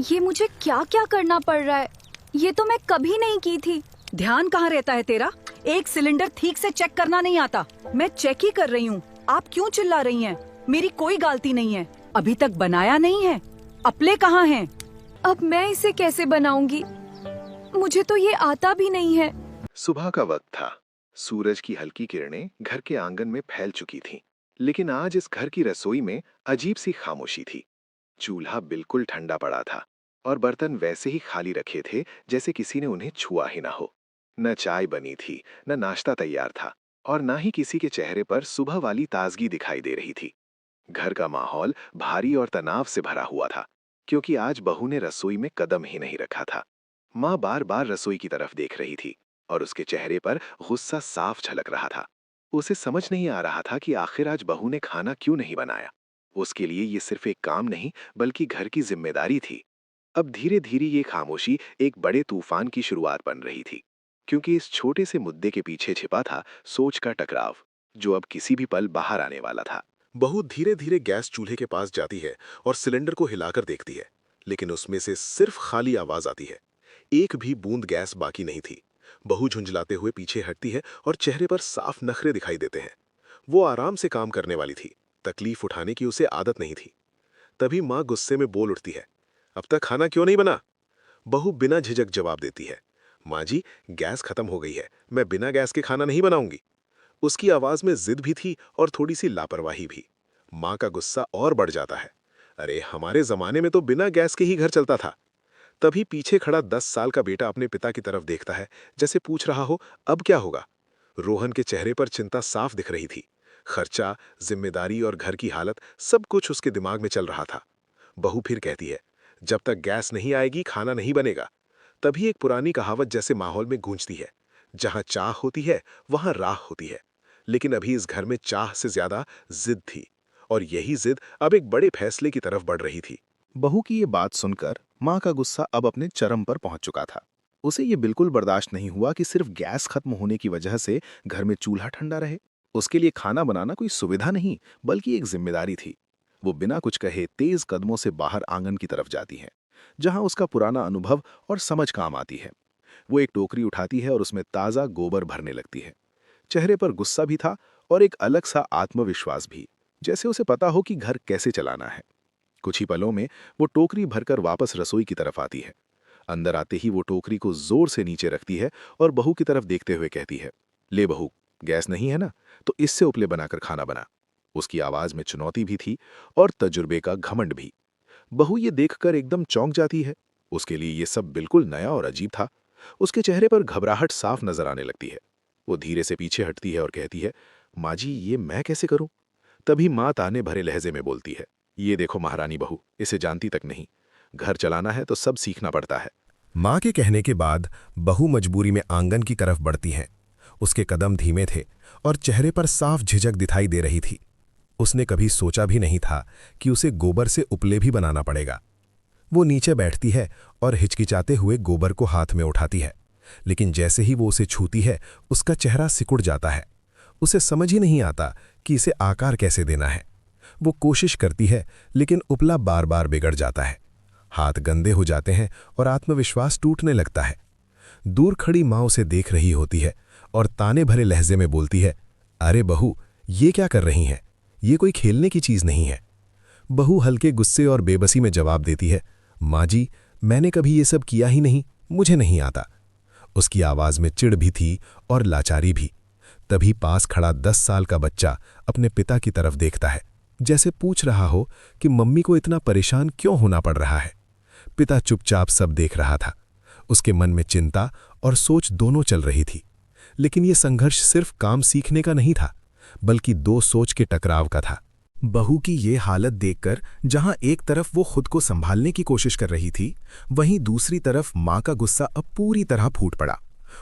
ये मुझे क्या क्या करना पड़ रहा है, ये तो मैं कभी नहीं की थी। ध्यान कहाँ रहता है तेरा? एक सिलेंडर ठीक से चेक करना नहीं आता। मैं चेक ही कर रही हूँ, आप क्यों चिल्ला रही हैं? मेरी कोई गलती नहीं है, अभी तक बनाया नहीं है। अपले कहाँ हैं? अब मैं इसे कैसे बनाऊंगी, मुझे तो ये आता भी नहीं है। सुबह का वक्त था। सूरज की हल्की किरणें घर के आंगन में फैल चुकी थीं, लेकिन आज इस घर की रसोई में अजीब सी खामोशी थी। चूल्हा बिल्कुल ठंडा पड़ा था और बर्तन वैसे ही खाली रखे थे जैसे किसी ने उन्हें छुआ ही ना हो। न चाय बनी थी, न नाश्ता तैयार था, और न ही किसी के चेहरे पर सुबह वाली ताजगी दिखाई दे रही थी। घर का माहौल भारी और तनाव से भरा हुआ था, क्योंकि आज बहू ने रसोई में कदम ही नहीं रखा था। माँ बार बार रसोई की तरफ देख रही थी और उसके चेहरे पर गुस्सा साफ झलक रहा था। उसे समझ नहीं आ रहा था कि आखिर आज बहू ने खाना क्यों नहीं बनाया। उसके लिए ये सिर्फ एक काम नहीं, बल्कि घर की जिम्मेदारी थी। अब धीरे धीरे ये खामोशी एक बड़े तूफान की शुरुआत बन रही थी, क्योंकि इस छोटे से मुद्दे के पीछे छिपा था सोच का टकराव, जो अब किसी भी पल बाहर आने वाला था। बहू धीरे धीरे गैस चूल्हे के पास जाती है और सिलेंडर को हिलाकर देखती है, लेकिन उसमें से सिर्फ खाली आवाज आती है। एक भी बूंद गैस बाकी नहीं थी। बहू झुंझलाते हुए पीछे हटती है और चेहरे पर साफ नखरे दिखाई देते हैं। वो आराम से काम करने वाली थी, तकलीफ उठाने की उसे आदत नहीं थी। तभी माँ गुस्से में बोल उठती है, अब तक खाना क्यों नहीं बना? बहू बिना झिझक जवाब देती है, माँ जी, गैस खत्म हो गई है, मैं बिना गैस के खाना नहीं बनाऊंगी। उसकी आवाज में जिद भी थी और थोड़ी सी लापरवाही भी। माँ का गुस्सा और बढ़ जाता है, अरे हमारे जमाने में तो बिना गैस के ही घर चलता था। तभी पीछे खड़ा 10 साल का बेटा अपने पिता की तरफ देखता है, जैसे पूछ रहा हो अब क्या होगा। रोहन के चेहरे पर चिंता साफ दिख रही थी। खर्चा, जिम्मेदारी और घर की हालत, सब कुछ उसके दिमाग में चल रहा था। बहू फिर कहती है, जब तक गैस नहीं आएगी खाना नहीं बनेगा। तभी एक पुरानी कहावत जैसे माहौल में गूंजती है, जहां चाह होती है वहां राह होती है। लेकिन अभी इस घर में चाह से ज्यादा जिद थी, और यही जिद अब एक बड़े फैसले की तरफ बढ़ रही थी। बहू की ये बात सुनकर माँ का गुस्सा अब अपने चरम पर पहुंच चुका था। उसे ये बिल्कुल बर्दाश्त नहीं हुआ कि सिर्फ गैस खत्म होने की वजह से घर में चूल्हा ठंडा रहे। उसके लिए खाना बनाना कोई सुविधा नहीं, बल्कि एक जिम्मेदारी थी। वो बिना कुछ कहे तेज कदमों से बाहर आंगन की तरफ जाती है, जहां उसका पुराना अनुभव और समझ काम आती है। वो एक टोकरी उठाती है और उसमें ताज़ा गोबर भरने लगती है। चेहरे पर गुस्सा भी था और एक अलग सा आत्मविश्वास भी, जैसे उसे पता हो कि घर कैसे चलाना है। कुछ ही पलों में वो टोकरी भरकर वापस रसोई की तरफ आती है। अंदर आते ही वो टोकरी को जोर से नीचे रखती है और बहू की तरफ देखते हुए कहती है, ले बहू, गैस नहीं है ना, तो इससे उपले बनाकर खाना बना। उसकी आवाज में चुनौती भी थी और तजुर्बे का घमंड भी। बहू ये देखकर एकदम चौंक जाती है। उसके लिए ये सब बिल्कुल नया और अजीब था। उसके चेहरे पर घबराहट साफ नजर आने लगती है। वो धीरे से पीछे हटती है और कहती है, माँ जी, ये मैं कैसे करूं? तभी माँ ताने भरे लहजे में बोलती है, ये देखो महारानी बहू, इसे जानती तक नहीं। घर चलाना है तो सब सीखना पड़ता है। माँ के कहने के बाद बहू मजबूरी में आंगन की तरफ बढ़ती है। उसके कदम धीमे थे और चेहरे पर साफ झिझक दिखाई दे रही थी। उसने कभी सोचा भी नहीं था कि उसे गोबर से उपले भी बनाना पड़ेगा। वो नीचे बैठती है और हिचकिचाते हुए गोबर को हाथ में उठाती है, लेकिन जैसे ही वो उसे छूती है उसका चेहरा सिकुड़ जाता है। उसे समझ ही नहीं आता कि इसे आकार कैसे देना है। वो कोशिश करती है, लेकिन उपला बार बार बिगड़ जाता है। हाथ गंदे हो जाते हैं और आत्मविश्वास टूटने लगता है। दूर खड़ी माँ उसे देख रही होती है और ताने भरे लहजे में बोलती है, अरे बहू, ये क्या कर रही हैं? ये कोई खेलने की चीज नहीं है। बहू हल्के गुस्से और बेबसी में जवाब देती है, माँ जी, मैंने कभी ये सब किया ही नहीं, मुझे नहीं आता। उसकी आवाज में चिढ़ भी थी और लाचारी भी। तभी पास खड़ा 10 साल का बच्चा अपने पिता की तरफ देखता है, जैसे पूछ रहा हो कि मम्मी को इतना परेशान क्यों होना पड़ रहा है। पिता चुपचाप सब देख रहा था। उसके मन में चिंता और सोच दोनों चल रही थी। लेकिन यह संघर्ष सिर्फ काम सीखने का नहीं था, बल्कि दो सोच के टकराव का था। बहू की ये हालत देखकर जहां एक तरफ वो खुद को संभालने की कोशिश कर रही थी, वहीं दूसरी तरफ माँ का गुस्सा अब पूरी तरह फूट पड़ा।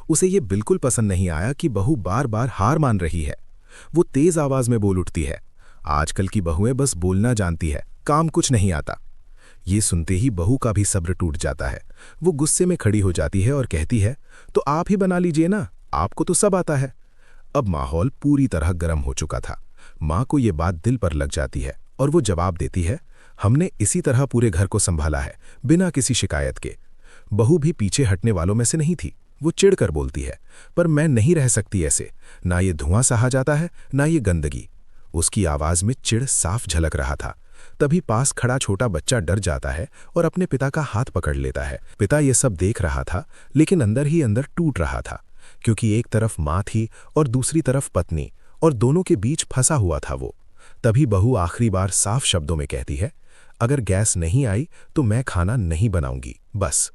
उसे ये बिल्कुल पसंद नहीं आया कि बहू बार बार हार मान रही है। वो तेज आवाज में बोल उठती है, आजकल की बहुएं बस बोलना जानती है, काम कुछ नहीं आता। ये सुनते ही बहू का भी सब्र टूट जाता है। वो गुस्से में खड़ी हो जाती है और कहती है, तो आप ही बना लीजिए ना, आपको तो सब आता है। अब माहौल पूरी तरह गर्म हो चुका था। माँ को ये बात दिल पर लग जाती है और वो जवाब देती है, हमने इसी तरह पूरे घर को संभाला है, बिना किसी शिकायत के। बहू भी पीछे हटने वालों में से नहीं थी। वो चिढ़कर बोलती है, पर मैं नहीं रह सकती ऐसे। ना ये धुआं सहा जाता है, ना ये गंदगी। उसकी आवाज में चिढ़ साफ झलक रहा था। तभी पास खड़ा छोटा बच्चा डर जाता है और अपने पिता का हाथ पकड़ लेता है। पिता ये सब देख रहा था, लेकिन अंदर ही अंदर टूट रहा था, क्योंकि एक तरफ माँ थी और दूसरी तरफ पत्नी, और दोनों के बीच फंसा हुआ था वो। तभी बहू आखिरी बार साफ शब्दों में कहती है, अगर गैस नहीं आई तो मैं खाना नहीं बनाऊंगी, बस।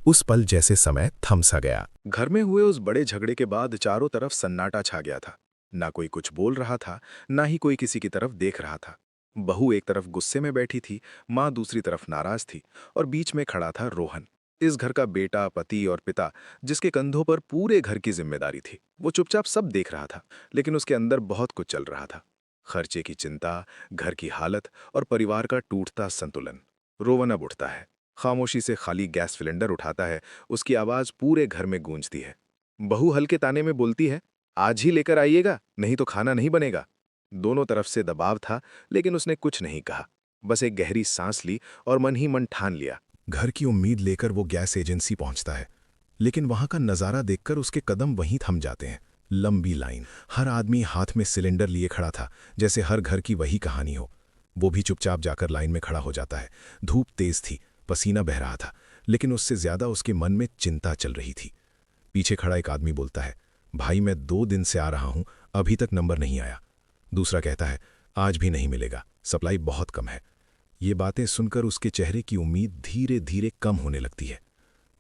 उस पल जैसे समय थम सा गया। घर में हुए उस बड़े झगड़े के बाद चारों तरफ सन्नाटा छा गया था। ना कोई कुछ बोल रहा था, ना ही कोई किसी की तरफ देख रहा था। बहू एक तरफ गुस्से में बैठी थी, माँ दूसरी तरफ नाराज थी, और बीच में खड़ा था रोहन, इस घर का बेटा, पति और पिता, जिसके कंधों पर पूरे घर की जिम्मेदारी थी। वो चुपचाप सब देख रहा था, लेकिन उसके अंदर बहुत कुछ चल रहा था। खर्चे की चिंता, घर की हालत और परिवार का टूटता संतुलन। रोवन अब उठता है, खामोशी से खाली गैस सिलेंडर उठाता है। उसकी आवाज पूरे घर में गूंजती है। बहू हल्के ताने में बोलती है, आज ही लेकर आइएगा, नहीं तो खाना नहीं बनेगा। दोनों तरफ से दबाव था, लेकिन उसने कुछ नहीं कहा, बस एक गहरी सांस ली और मन ही मन ठान लिया। घर की उम्मीद लेकर वो गैस एजेंसी पहुंचता है, लेकिन वहां का नजारा देखकर उसके कदम वहीं थम जाते हैं। लंबी लाइन, हर आदमी हाथ में सिलेंडर लिए खड़ा था, जैसे हर घर की वही कहानी हो। वो भी चुपचाप जाकर लाइन में खड़ा हो जाता है। धूप तेज थी, पसीना बह रहा था, लेकिन उससे ज्यादा उसके मन में चिंता चल रही थी। पीछे खड़ा एक आदमी बोलता है, भाई मैं 2 दिन से आ रहा हूं, अभी तक नंबर नहीं आया। दूसरा कहता है, आज भी नहीं मिलेगा, सप्लाई बहुत कम है। ये बातें सुनकर उसके चेहरे की उम्मीद धीरे धीरे कम होने लगती है।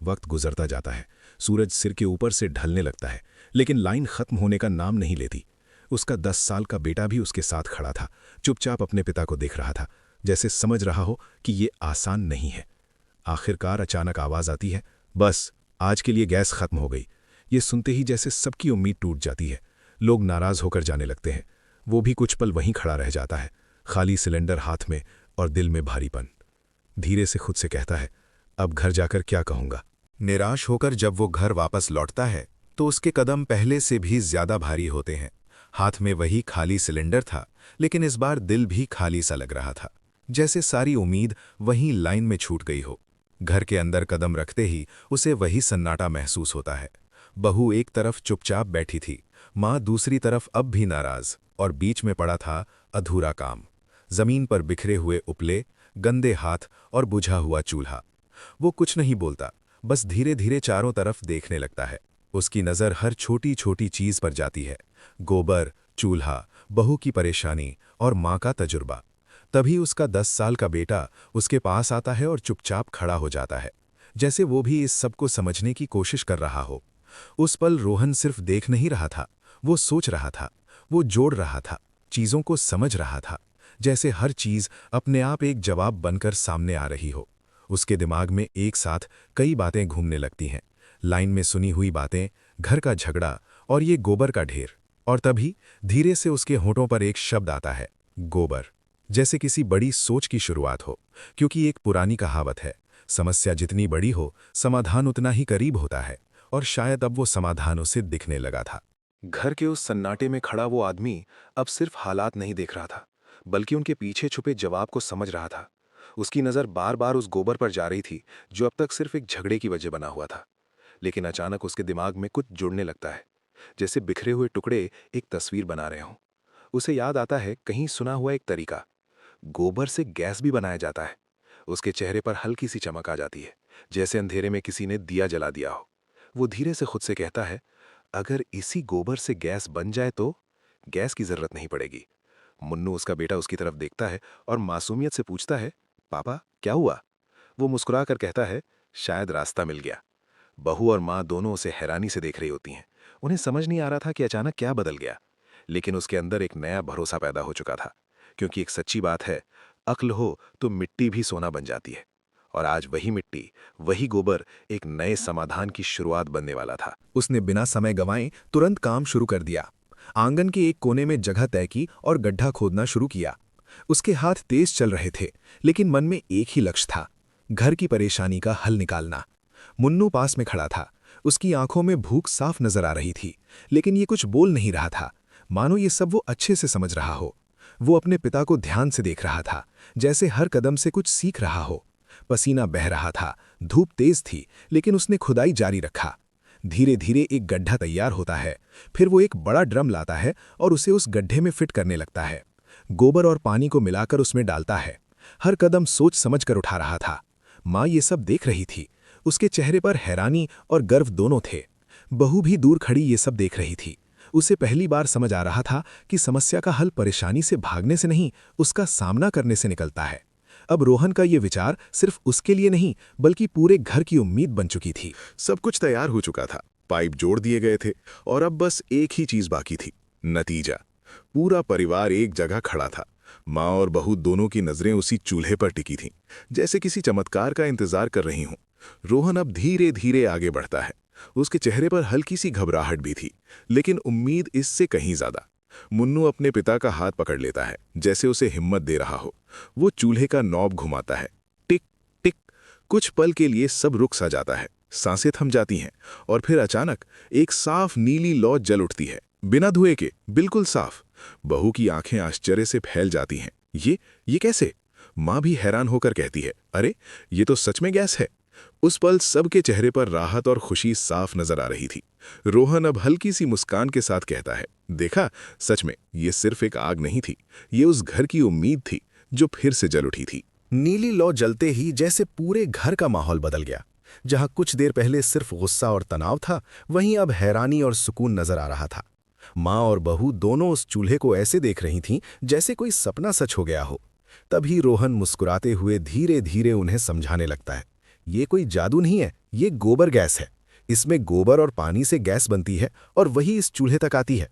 वक्त गुजरता जाता है, सूरज सिर के ऊपर से ढलने लगता है, लेकिन लाइन खत्म होने का नाम नहीं लेती। उसका 10 साल का बेटा भी उसके साथ खड़ा था, चुपचाप अपने पिता को देख रहा था, जैसे समझ रहा हो कि ये आसान नहीं है। आखिरकार अचानक आवाज आती है, बस आज के लिए गैस खत्म हो गई। ये सुनते ही जैसे सबकी उम्मीद टूट जाती है। लोग नाराज होकर जाने लगते हैं। वो भी कुछ पल वहीं खड़ा रह जाता है, खाली सिलेंडर हाथ में और दिल में भारीपन। धीरे से खुद से कहता है, अब घर जाकर क्या कहूंगा। निराश होकर जब वो घर वापस लौटता है तो उसके कदम पहले से भी ज्यादा भारी होते हैं। हाथ में वही खाली सिलेंडर था, लेकिन इस बार दिल भी खाली सा लग रहा था, जैसे सारी उम्मीद वहीं लाइन में छूट गई हो। घर के अंदर कदम रखते ही उसे वही सन्नाटा महसूस होता है। बहू एक तरफ चुपचाप बैठी थी, माँ दूसरी तरफ अब भी नाराज, और बीच में पड़ा था अधूरा काम। जमीन पर बिखरे हुए उपले, गंदे हाथ और बुझा हुआ चूल्हा। वो कुछ नहीं बोलता, बस धीरे धीरे चारों तरफ देखने लगता है। उसकी नज़र हर छोटी छोटी चीज पर जाती है, गोबर, चूल्हा, बहू की परेशानी और माँ का तजुर्बा। तभी उसका 10 साल का बेटा उसके पास आता है और चुपचाप खड़ा हो जाता है, जैसे वो भी इस सब को समझने की कोशिश कर रहा हो। उस पल रोहन सिर्फ देख नहीं रहा था, वो सोच रहा था, वो जोड़ रहा था, चीजों को समझ रहा था, जैसे हर चीज अपने आप एक जवाब बनकर सामने आ रही हो। उसके दिमाग में एक साथ कई बातें घूमने लगती हैं, लाइन में सुनी हुई बातें, घर का झगड़ा और ये गोबर का ढेर। और तभी धीरे से उसके होठों पर एक शब्द आता है, गोबर। जैसे किसी बड़ी सोच की शुरुआत हो, क्योंकि एक पुरानी कहावत है, समस्या जितनी बड़ी हो समाधान उतना ही करीब होता है, और शायद अब वो समाधान उसे दिखने लगा था। घर के उस सन्नाटे में खड़ा वो आदमी अब सिर्फ हालात नहीं देख रहा था, बल्कि उनके पीछे छुपे जवाब को समझ रहा था। उसकी नज़र बार बार उस गोबर पर जा रही थी, जो अब तक सिर्फ एक झगड़े की वजह बना हुआ था। लेकिन अचानक उसके दिमाग में कुछ जुड़ने लगता है, जैसे बिखरे हुए टुकड़े एक तस्वीर बना रहे हों। उसे याद आता है कहीं सुना हुआ एक तरीका, गोबर से गैस भी बनाया जाता है। उसके चेहरे पर हल्की सी चमक आ जाती है, जैसे अंधेरे में किसी ने दिया जला दिया हो। वो धीरे से खुद से कहता है, अगर इसी गोबर से गैस बन जाए तो गैस की जरूरत नहीं पड़ेगी। मुन्नू, उसका बेटा, उसकी तरफ देखता है और मासूमियत से पूछता है, पापा क्या हुआ? वो मुस्कुरा कर कहता है, शायद रास्ता मिल गया। बहू और माँ दोनों उसे हैरानी से देख रही होती हैं। उन्हें समझ नहीं आ रहा था कि अचानक क्या बदल गया, लेकिन उसके अंदर एक नया भरोसा पैदा हो चुका था, क्योंकि एक सच्ची बात है, अक्ल हो तो मिट्टी भी सोना बन जाती है। और आज वही मिट्टी, वही गोबर एक नए समाधान की शुरुआत बनने वाला था। उसने बिना समय गंवाए तुरंत काम शुरू कर दिया। आंगन के एक कोने में जगह तय की और गड्ढा खोदना शुरू किया। उसके हाथ तेज चल रहे थे, लेकिन मन में एक ही लक्ष्य था, घर की परेशानी का हल निकालना। मुन्नू पास में खड़ा था, उसकी आंखों में भूख साफ नजर आ रही थी, लेकिन ये कुछ बोल नहीं रहा था, मानो ये सब वो अच्छे से समझ रहा हो। वो अपने पिता को ध्यान से देख रहा था, जैसे हर कदम से कुछ सीख रहा हो। पसीना बह रहा था, धूप तेज थी, लेकिन उसने खुदाई जारी रखा। धीरे धीरे एक गड्ढा तैयार होता है, फिर वो एक बड़ा ड्रम लाता है और उसे उस गड्ढे में फिट करने लगता है। गोबर और पानी को मिलाकर उसमें डालता है। हर कदम सोच समझ कर उठा रहा था। माँ ये सब देख रही थी। उसके चेहरे पर हैरानी और गर्व दोनों थे। बहू भी दूर खड़ी ये सब देख रही थी। उसे पहली बार समझ आ रहा था कि समस्या का हल परेशानी से भागने से नहीं, उसका सामना करने से निकलता है। अब रोहन का ये विचार सिर्फ उसके लिए नहीं, बल्कि पूरे घर की उम्मीद बन चुकी थी। सब कुछ तैयार हो चुका था, पाइप जोड़ दिए गए थे और अब बस एक ही चीज बाकी थी, नतीजा। पूरा परिवार एक जगह खड़ा था। माँ और बहू दोनों की नजरें उसी चूल्हे पर टिकी थीं, जैसे किसी चमत्कार का इंतजार कर रही हों। रोहन अब धीरे धीरे आगे बढ़ता है। उसके चेहरे पर हल्की सी घबराहट भी थी, लेकिन उम्मीद इससे कहीं ज्यादा। मुन्नू अपने पिता का हाथ पकड़ लेता है, जैसे उसे हिम्मत दे रहा हो। वो चूल्हे का नॉब घुमाता है, टिक टिक। कुछ पल के लिए सब रुक सा जाता है, सांसें थम जाती हैं, और फिर अचानक एक साफ नीली लौ जल उठती है, बिना धुएं के, बिल्कुल साफ। बहू की आंखें आश्चर्य से फैल जाती हैं। ये कैसे? माँ भी हैरान होकर कहती है, अरे ये तो सच में गैस है। उस पल सबके चेहरे पर राहत और खुशी साफ नजर आ रही थी। रोहन अब हल्की सी मुस्कान के साथ कहता है, देखा, सच में ये सिर्फ एक आग नहीं थी, ये उस घर की उम्मीद थी जो फिर से जल उठी थी। नीली लौ जलते ही जैसे पूरे घर का माहौल बदल गया। जहां कुछ देर पहले सिर्फ गुस्सा और तनाव था, वहीं अब हैरानी और सुकून नजर आ रहा था। माँ और बहू दोनों उस चूल्हे को ऐसे देख रही थीं जैसे कोई सपना सच हो गया हो। तभी रोहन मुस्कुराते हुए धीरे धीरे उन्हें समझाने लगता है, ये कोई जादू नहीं है, ये गोबर गैस है। इसमें गोबर और पानी से गैस बनती है और वही इस चूल्हे तक आती है।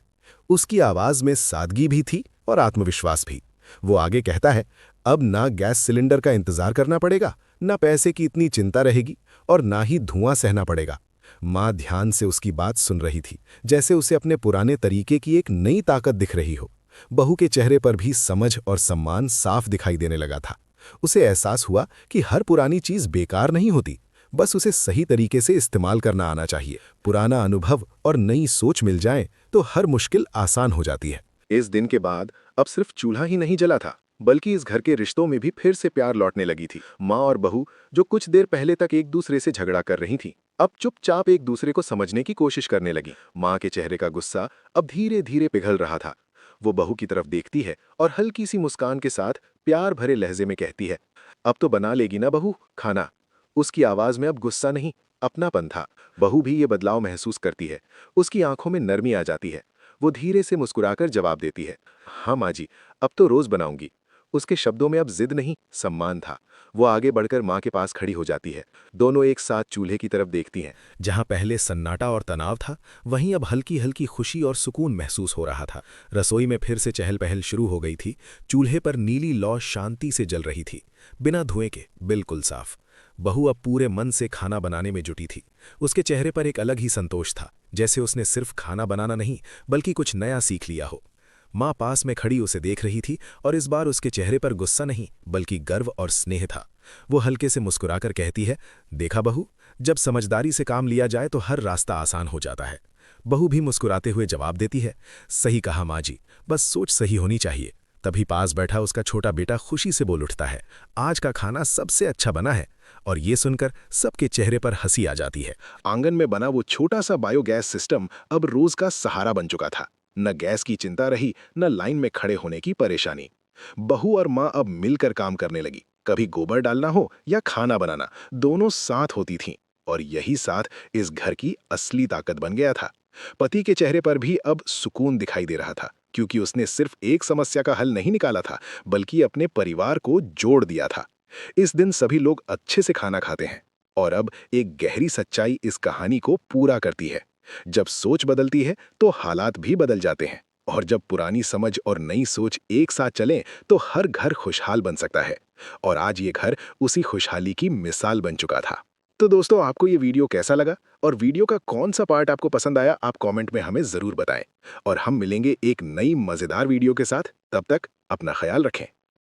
उसकी आवाज में सादगी भी थी और आत्मविश्वास भी। वो आगे कहता है, अब ना गैस सिलेंडर का इंतजार करना पड़ेगा, ना पैसे की इतनी चिंता रहेगी और ना ही धुआं सहना पड़ेगा। माँ ध्यान से उसकी बात सुन रही थी, जैसे उसे अपने पुराने तरीके की एक नई ताकत दिख रही हो। बहू के चेहरे पर भी समझ और सम्मान साफ दिखाई देने लगा था। उसे एहसास हुआ कि हर पुरानी चीज बेकार नहीं होती, बस उसे सही तरीके से इस्तेमाल करना आना चाहिए। पुराना अनुभव और नई सोच मिल जाए तो हर मुश्किल आसान हो जाती है। इस दिन के बाद अब सिर्फ चूल्हा ही नहीं जला था, बल्कि इस घर के रिश्तों में भी फिर से प्यार लौटने लगी थी। माँ और बहू, जो कुछ देर पहले तक एक दूसरे से झगड़ा कर रही थी, अब चुपचाप एक दूसरे को समझने की कोशिश करने लगी। माँ के चेहरे का गुस्सा अब धीरे धीरे पिघल रहा था। वो बहू की तरफ देखती है और हल्की सी मुस्कान के साथ प्यार भरे लहजे में कहती है, अब तो बना लेगी ना बहू खाना। उसकी आवाज में अब गुस्सा नहीं, अपनापन था। बहू भी ये बदलाव महसूस करती है। उसकी आंखों में नरमी आ जाती है। वो धीरे से मुस्कुराकर जवाब देती है, हाँ माँ जी, अब तो रोज बनाऊंगी। उसके शब्दों में अब जिद नहीं, सम्मान था। वो आगे बढ़कर माँ के पास खड़ी हो जाती है। दोनों एक साथ चूल्हे की तरफ देखती हैं। जहां पहले सन्नाटा और तनाव था, वहीं अब हल्की हल्की खुशी और सुकून महसूस हो रहा था। रसोई में फिर से चहल पहल शुरू हो गई थी। चूल्हे पर नीली लौ शांति से जल रही थी, बिना धुएं के, बिल्कुल साफ। बहू अब पूरे मन से खाना बनाने में जुटी थी। उसके चेहरे पर एक अलग ही संतोष था, जैसे उसने सिर्फ खाना बनाना नहीं, बल्कि कुछ नया सीख लिया हो। माँ पास में खड़ी उसे देख रही थी और इस बार उसके चेहरे पर गुस्सा नहीं, बल्कि गर्व और स्नेह था। वो हल्के से मुस्कुराकर कहती है, देखा बहू, जब समझदारी से काम लिया जाए तो हर रास्ता आसान हो जाता है। बहू भी मुस्कुराते हुए जवाब देती है, सही कहा माँ जी, बस सोच सही होनी चाहिए। तभी पास बैठा उसका छोटा बेटा खुशी से बोल उठता है, आज का खाना सबसे अच्छा बना है। और ये सुनकर सबके चेहरे पर हंसी आ जाती है। आंगन में बना वो छोटा सा बायोगैस सिस्टम अब रोज का सहारा बन चुका था। न गैस की चिंता रही, न लाइन में खड़े होने की परेशानी। बहू और माँ अब मिलकर काम करने लगी। कभी गोबर डालना हो या खाना बनाना, दोनों साथ होती थीं। और यही साथ इस घर की असली ताकत बन गया था। पति के चेहरे पर भी अब सुकून दिखाई दे रहा था, क्योंकि उसने सिर्फ एक समस्या का हल नहीं निकाला था, बल्कि अपने परिवार को जोड़ दिया था। इस दिन सभी लोग अच्छे से खाना खाते हैं। और अब एक गहरी सच्चाई इस कहानी को पूरा करती है। जब सोच बदलती है तो हालात भी बदल जाते हैं। और जब पुरानी समझ और नई सोच एक साथ चलें तो हर घर खुशहाल बन सकता है। और आज ये घर उसी खुशहाली की मिसाल बन चुका था। तो दोस्तों, आपको ये वीडियो कैसा लगा और वीडियो का कौन सा पार्ट आपको पसंद आया, आप कमेंट में हमें जरूर बताएं। और हम मिलेंगे एक नई मजेदार वीडियो के साथ। तब तक अपना ख्याल रखें।